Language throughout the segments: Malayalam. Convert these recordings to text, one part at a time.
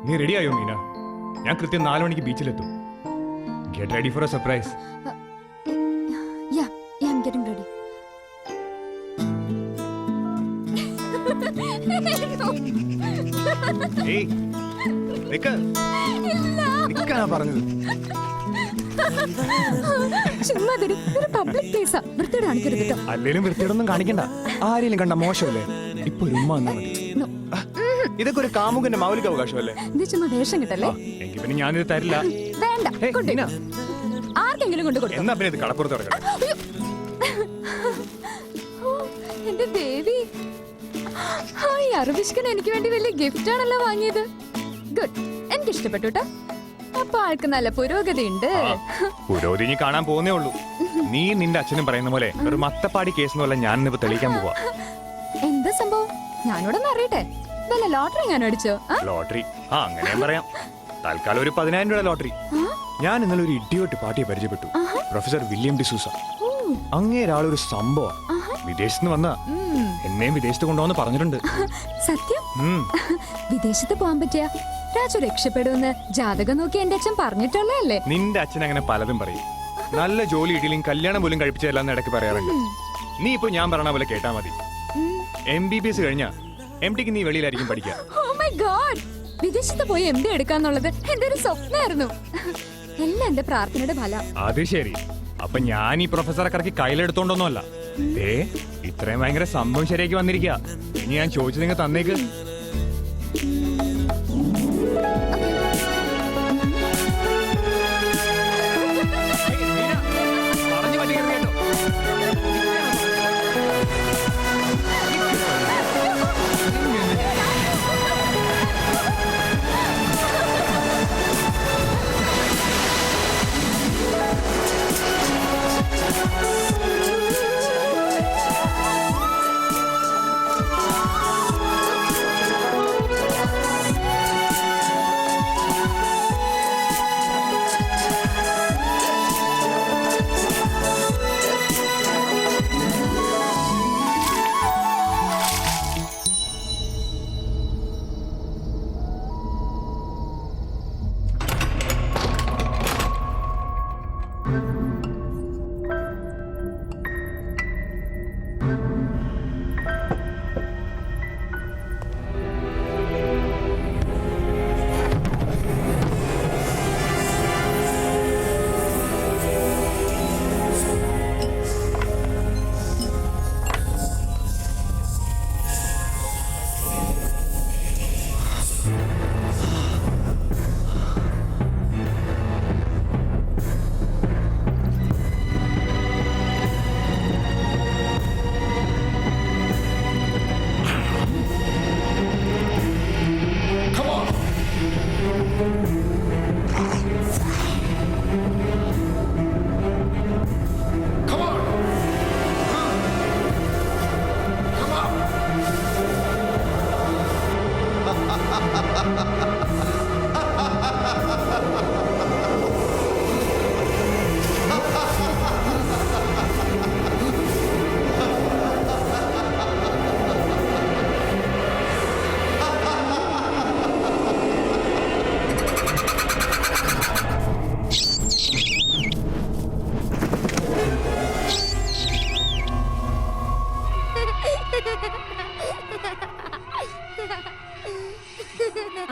നീ റെഡിയായോ മീന? ഞാൻ കൃത്യം 4 മണിക്ക് ബീച്ചിലെത്തും. Get ready for a surprise. Yeah, I'm getting ready. ഏയ് നിക്ക. നിക്കാനാ പറഞ്ഞത്. ചുമ്മാ ഒരു പബ്ലിക് പ്ലേസാ, വൃത്തിയോട് കാണിക്കരുത് കേട്ടോ. അല്ലേലും വൃത്തിയോടൊന്നും കാണിക്കണ്ട. ആരെങ്കിലും കണ്ട മോശമല്ലേ? ഇപ്പൊ ഒരു ഉമ്മ വന്നാ മതി. ഇതൊക്കെ ഒരു കാമുകന്റെ മൗലിക അവകാശമല്ലേ? ഇത് ചുമ്മാ വേഷം കിട്ടല്ലേ? എങ്കിൽ പിന്നെ ഞാനിത് തരില്ല. വേണ്ട, കൊണ്ടുപോയി. ആർക്കെങ്കിലും കൊണ്ട് കൊടുക്കും. എന്നാ പിന്നെ ഇത് കടപ്പുറത്ത് കിടക്കട്ടെ. എന്റെ ബേബി, ഈ അറബിഷ്കൻ എനിക്ക് വേണ്ടി വലിയ ഗിഫ്റ്റ് ആണല്ലോ വാങ്ങിയത്. ഗുഡ്, എനിക്ക് ഇഷ്ടപ്പെട്ടു കേട്ടോ. അപ്പൊ ആൾക്ക് നല്ല പുരോഗതി ഉണ്ട്. പുരോഗതി നീ കാണാൻ പോകുന്നേ ഉള്ളൂ. നീ നിന്റെ അച്ഛനും പറയുന്ന പോലെ ഒരു മത്തപ്പാടി കേസ് പോലെ ഞാൻ ഇന്നിപ്പോ തെളിയിക്കാൻ പോവാ. എന്താ സംഭവം? ഞാനിവിടെ അറിയട്ടെ. വല്ല ലോട്ടറി ഞാൻ അടിച്ചോ? ലോട്ടറി? അങ്ങനെ പറയാം. തൽക്കാലം ഒരു 10,000 രൂപ ലോട്ടറി. ഞാൻ ഇന്നലെ ഒരു ഇഡിയോട്ട് പാർട്ടിയെ പരിചയപ്പെട്ടു. Professor William D'Souza. അങ്ങേരാളൊരു സംഭവം. വിദേശത്ത് വന്ന എന്നെയും വിദേശത്ത് കൊണ്ടുവന്ന് പറഞ്ഞിട്ടുണ്ട്. സത്യം? വിദേശത്ത് പോകാൻ പറ്റിയ രാജു രക്ഷപ്പെടുമെന്ന് ജാതകം നോക്കി എന്റെ അച്ഛൻ പറഞ്ഞിട്ടുള്ളതല്ലേ? നിന്റെ അച്ഛൻ അങ്ങനെ പലതും പറയും. നല്ല ജോലി ഇടിയിലും കല്യാണം പോലും കഴിപ്പിച്ചതല്ലാന്ന് ഇടയ്ക്ക് പറയാറുണ്ട്. നീ ഇപ്പൊ ഞാൻ പറഞ്ഞ പോലെ കേട്ടാ മതി. MBBS കഴിഞ്ഞാ MDക്ക് നീ വെളിയിലായിരിക്കും പഠിക്കുക. Oh my God! വിദേശത്ത് പോയി MD എടുക്കാന്നുള്ളത് എന്റെ ഒരു സ്വപ്നമായിരുന്നു. എല്ലാം എന്റെ പ്രാർത്ഥനയുടെ ഫല. അത് ശരി. അപ്പൊ ഞാൻ ഈ പ്രൊഫസറെ കറക്കി കയ്യിലെടുത്തോണ്ടൊന്നുമല്ല. ഇത്രയും ഭയങ്കര സംഭവം ശരിയാക്കി വന്നിരിക്കുക. ഇനി ഞാൻ ചോദിച്ചു നിങ്ങൾ തന്നേക്ക്.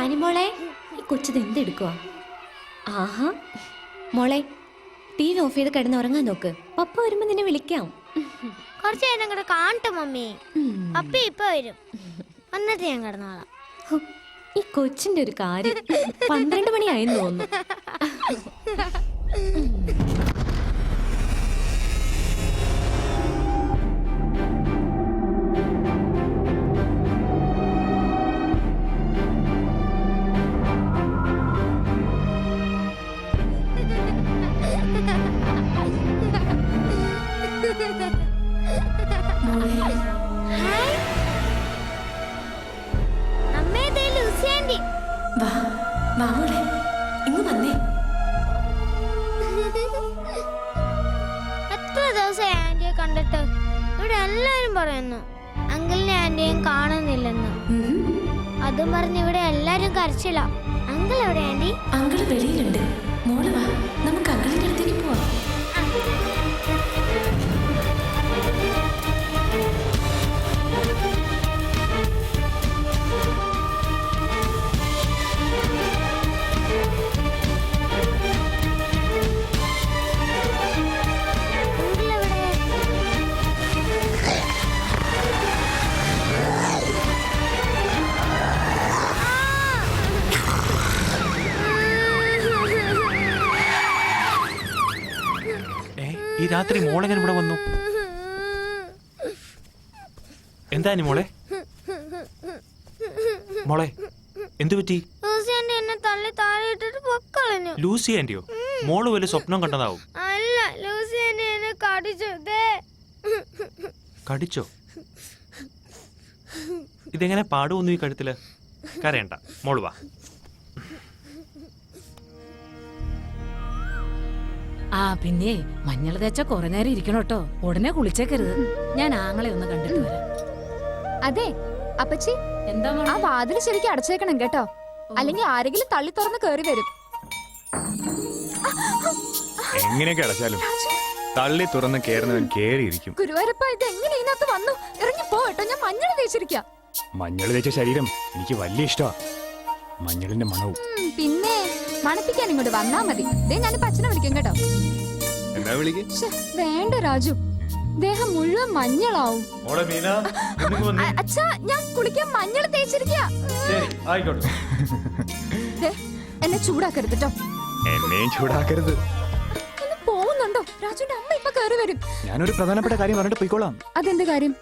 ആനിമോളെ, ഈ കൊച്ചത് എന്തെടുക്കുവാ? ആഹാ മോളെ, TV ഓഫ് ചെയ്ത് കിടന്ന് ഉറങ്ങാൻ നോക്ക്. പപ്പ വരുമ്പോ നിന്നെ വിളിക്കാം. കുറച്ചു നേരം കൂടെ കാണട്ടെ മമ്മി. അപ്പ ഇപ്പൊ വരും, എന്നിട്ട് ഞാൻ കിടന്നോളാം. ഈ കൊച്ചിന്റെ ഒരു കാര്യം. 12 മണിയായെന്ന് തോന്നുന്നു. എത്ര ദിവസമായി ആന്റിയെ കണ്ടിട്ട്? ഇവിടെ എല്ലാരും പറയുന്നു അങ്കിളിനെ ആന്റിയും കാണുന്നില്ലെന്ന്. അതും പറഞ്ഞ് ഇവിടെ എല്ലാരും കരച്ചില്ല. അങ്കിൾ എവിടെ ആന്റി? അങ്കിള് വെളിയിലുണ്ട്. മോള് വാ, നമുക്ക് അങ്കിളിന്റെ അടുത്തേക്ക് പോവാം. അങ്കിൾ എവിടെ? ഈ രാത്രി മോളെങ്ങനെ ഇവിടെ വന്നു? എന്താ മോളെ? മോളെ എന്തു പറ്റി? ലൂസി ആന്റി എന്നെ തള്ളി താഴെ ഇട്ടിട്ട് പൊക്കളഞ്ഞു. ലൂസി ആന്റിയോ? മോള് വലിയ സ്വപ്നം കണ്ടതാവും. അല്ല, ലൂസി ആന്റി എന്നെ കടിച്ചു. ദേ. കടിച്ചോ? ഇതെങ്ങനെ പാടുവന്നു ഈ കഴുത്തില്? കരയണ്ട, മോള് വാ. ആ പിന്നെ മഞ്ഞൾ തേച്ച കുറെ നേരം ഇരിക്കണം കേട്ടോ. ഉടനെ കുളിച്ചേക്കരുത്. ഞാൻ ആങ്ങളെ ഒന്ന് കണ്ടിട്ട് വരാം. അതെ അപ്പച്ചി, എന്താ ആ വാതില് ശരിക്കും അടച്ചേക്കണം കേട്ടോ, അല്ലെങ്കിൽ ആരെങ്കിലും തള്ളി തുറന്ന് കേറി വരും. എങ്ങനെയൊക്കെ അടച്ചാലും തള്ളി തുറന്ന് കേറുന്നവൻ കേറിയിരിക്കും. ഗുരുവായൂരപ്പ, ഇത് എങ്ങനെ ഇതിനകത്ത് വന്നു? ഇറങ്ങി പോട്ടോ, ഞാൻ മഞ്ഞൾ തേച്ചിരിക്കാം. മഞ്ഞൾ തേച്ച ശരീരം എനിക്ക് വലിയ ഇഷ്ടമാ. മഞ്ഞളിന്റെ മണവും. പിന്നെ മണപ്പിക്കാൻ ഇങ്ങോട്ട് വന്നാ മതി. ദേ ഞാനിപ്പോ അച്ഛനെ വിളിക്കും കേട്ടോ. എന്താ വിളിക്ക്? ശ്ശെ, വേണ്ട രാജു, ദേഹം മുഴുവൻ മഞ്ഞളാവും. അച്ഛാ, ഞാൻ കുളിക്കാൻ മഞ്ഞൾ തേച്ചിരിക്കാ. ദേ, എന്നെ ചൂടാക്കരുത് കേട്ടോ. എന്നെയും ചൂടാക്കരുത്. ഒന്ന് പോകുന്നുണ്ടോ? രാജുവിന്റെ അമ്മ ഇപ്പൊ കയറി വരും. ഞാനൊരു പ്രധാനപ്പെട്ട കാര്യം പറഞ്ഞിട്ട് പോയിക്കോളാം. അതെന്ത് കാര്യം?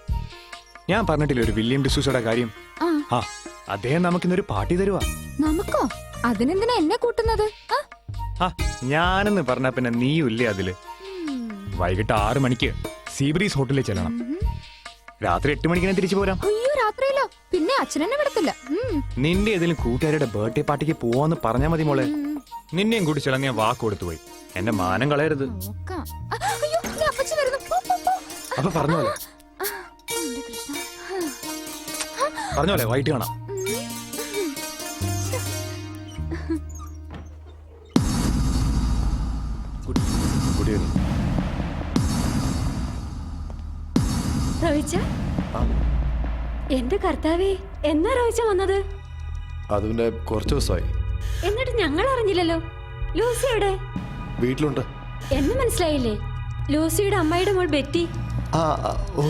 ഞാൻ പറഞ്ഞിട്ടില്ല ഒരു വില്യം ഡിസൂസയുടെ കാര്യം. ആ, അദ്ദേഹം നമുക്കിന്നൊരു പാർട്ടി തരുവാ. നമുക്കോ? അതിനെന്തിനാ എന്നെ കൂട്ടുന്നത്? ഞാനെന്ന് പറഞ്ഞ പിന്നെ നീയും ഇല്ലേ അതില്. വൈകിട്ട് 6 മണിക്ക് സീബ്രീസ് ഹോട്ടലിൽ ചെല്ലണം. രാത്രി 8 മണിക്ക് തിരിച്ചു പോരാം. അയ്യോ, രാത്രിയിലോ? പിന്നെ അച്ഛനെന്നെ വിടത്തില്ല. നിന്റെ ഏതെങ്കിലും കൂട്ടുകാരുടെ ബർത്ത്ഡേ പാർട്ടിക്ക് പോവാന്ന് പറഞ്ഞാ മതി മോളെ. നിന്നെയും കൂടി ചെല്ലാൻ ഞാൻ വാക്ക് കൊടുത്തു പോയി. എന്റെ മാനം കളയരുത്. നോക്കാം. അയ്യോ, ദേ അപ്പച്ചി വരുന്നു. പോ, പോ, പോ. അപ്പൊ പറഞ്ഞോളെ എന്റെ കൃഷ്ണ. പറഞ്ഞോളെ വൈകിട്ട് കാണാം. Good evening. റോയിച്ച, എന്റെ കർത്താവേ, എന്നാ റോയിച്ച വന്നത്? അത് പിന്നെ കുറച്ച് ദിവസമായി. എന്നിട്ട് ഞങ്ങൾ അറിഞ്ഞില്ലല്ലോ. ലൂസി എവിടെ? വീട്ടിലുണ്ട്. എന്നെ മനസ്സിലായില്ലേ? ലൂസിയുടെ അമ്മയുടെ മോൾ ബെറ്റി. ഓ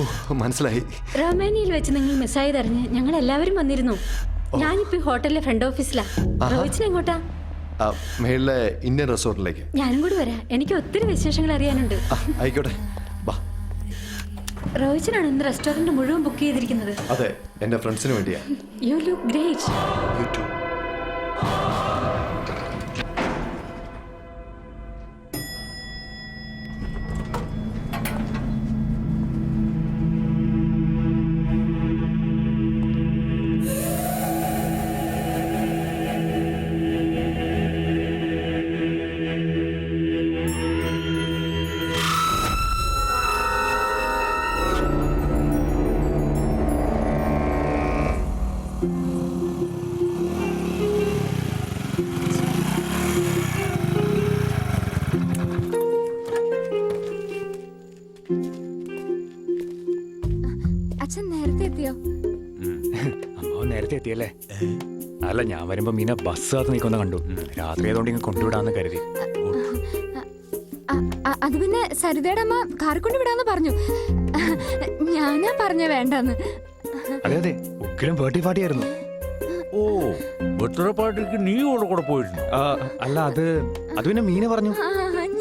മനസ്സിലായി. റൊമാനിയയിൽ വെച്ച് നിങ്ങൾ മിസ്സായതറിഞ്ഞ് ഞങ്ങൾ എല്ലാവരും വന്നിരുന്നു. ഞാനിപ്പോ ഹോട്ടലിലെ ഫ്രണ്ട് ഓഫീസിലാ. റോയിച്ചിന് എങ്ങോട്ടാ? മേളിലെ ഇന്ത്യൻ റെസ്റ്റോറന്റിലേക്ക്. ഞാനും കൂടി വരാം. എനിക്ക് ഒത്തിരി വിശേഷങ്ങൾ അറിയാനുണ്ട്. ആയിക്കോട്ടെ, വാ. റോയിച്ചനാണ് ഇന്ന് റെസ്റ്റോറന്റ് മുഴുവൻ ബുക്ക് ചെയ്തിരിക്കുന്നത്. അതെ, എന്റെ ഫ്രണ്ട്സിന് വേണ്ടിയാ. You look great. You too. അച്ഛൻ നേരത്തെ എത്തിയോ? അമ്മ നേരത്തെ എത്തിയല്ലേ? അല്ല, ഞാൻ വരുമ്പോ മീന ബസ് കാത്ത് നിൽക്കുന്ന കണ്ടു. രാത്രി ആയതുകൊണ്ട് ഇങ്ങ് കൊണ്ടുവിടാന്ന് കരുതി. അത് പിന്നെ സരിതയുടെ അമ്മ കാറി കൊണ്ട് വിടാന്ന് പറഞ്ഞു. ഞാനാ പറഞ്ഞ വേണ്ടെന്ന്. അതെ അതെ, ഉക്കിലും ബർത്ത്ഡേ പാർട്ടി ആയിരുന്നു. ഓ, ബർത്ത്ഡേ പാർട്ടിക്ക് നീ കൂടെ പോയിരുന്നു? അല്ല, അത് പിന്നെ മീന പറഞ്ഞു.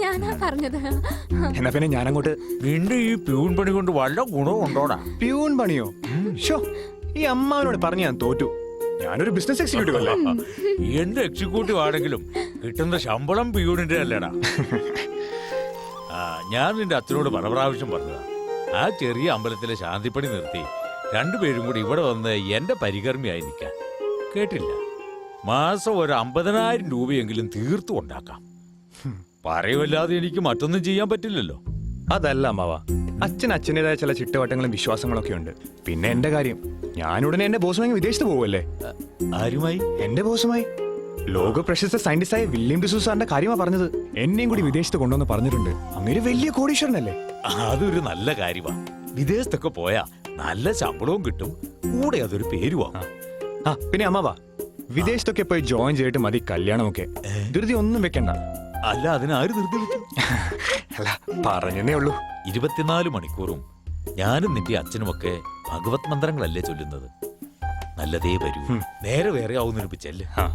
ഞാനാ പറഞ്ഞത്. എന്നാ പിന്നെ ഞാനങ്ങോട്ട്. നിന്റെ ഈ പ്യൂൺ പണി കൊണ്ട് വല്ല ഗുണവും ഉണ്ടോടാ? പ്യൂൺ പണിയോ? ഷോ, ഈ അമ്മാവനോട് പറഞ്ഞ് ഞാൻ തോറ്റു. ഞാനൊരു ബിസിനസ് എക്സിക്യൂട്ടീവ് അല്ലേ? എന്ത് എക്സിക്യൂട്ടീവ് ആണെങ്കിലും കിട്ടുന്ന ശമ്പളം പ്യൂണിന്റെ അല്ലേടാ. ഞാൻ നിന്റെ അച്ഛനോട് പല പ്രാവശ്യം പറഞ്ഞതാ, ആ ചെറിയ അമ്പലത്തിലെ ശാന്തിപ്പണി നിർത്തി രണ്ടുപേരും കൂടി ഇവിടെ വന്ന് എന്റെ പരികർമ്മിയായി നിൽക്കാൻ. കേട്ടില്ല. മാസം ഒരു 50,000 രൂപയെങ്കിലും തീർത്തു ഉണ്ടാക്കാം. പറയുമല്ലാതെ എനിക്ക് മറ്റൊന്നും ചെയ്യാൻ പറ്റില്ലല്ലോ. അതല്ല അമ്മാവ, അച്ഛൻ്റെതായ ചില ചിട്ടവട്ടങ്ങളും വിശ്വാസങ്ങളൊക്കെ ഉണ്ട്. പിന്നെ എന്റെ കാര്യം, ഞാനുടനെ എന്റെ ബോസുമായി വിദേശത്ത് പോവല്ലേ. ആരുമായി? എന്റെ ബോസുമായി. ലോക പ്രശസ്ത സയന്റിസ്റ്റായ വില്യം ഡിസൂസാറിന്റെ കാര്യമാ പറഞ്ഞത്. എന്നെയും കൂടി വിദേശത്ത് കൊണ്ടുവന്ന് പറഞ്ഞിട്ടുണ്ട്. അങ്ങനെ വലിയ കോടീശ്വരനല്ലേ. അതൊരു നല്ല കാര്യമാ. വിദേശത്തൊക്കെ പോയാ നല്ല ശമ്പളവും കിട്ടും, കൂടെ അതൊരു പേരുവാ. ആ പിന്നെ അമ്മാവ, വിദേശത്തൊക്കെ പോയി ജോയിൻ ചെയ്തിട്ട് മതി കല്യാണമൊക്കെ. ധൃതി ഒന്നും വെക്കണ്ട. അല്ല, അതിനാര് ധൃതി വെച്ചു? അല്ല, പറഞ്ഞേ ഉള്ളൂ. 24 മണിക്കൂറും ഞാനും നിന്റെ അച്ഛനുമൊക്കെ ഭഗവത് മന്ത്രങ്ങളല്ലേ ചൊല്ലുന്നത്. നല്ലതേ വരൂ. നേരെ വേറെ ആവുന്നൊരു പിച്ചല്ലേ. ആ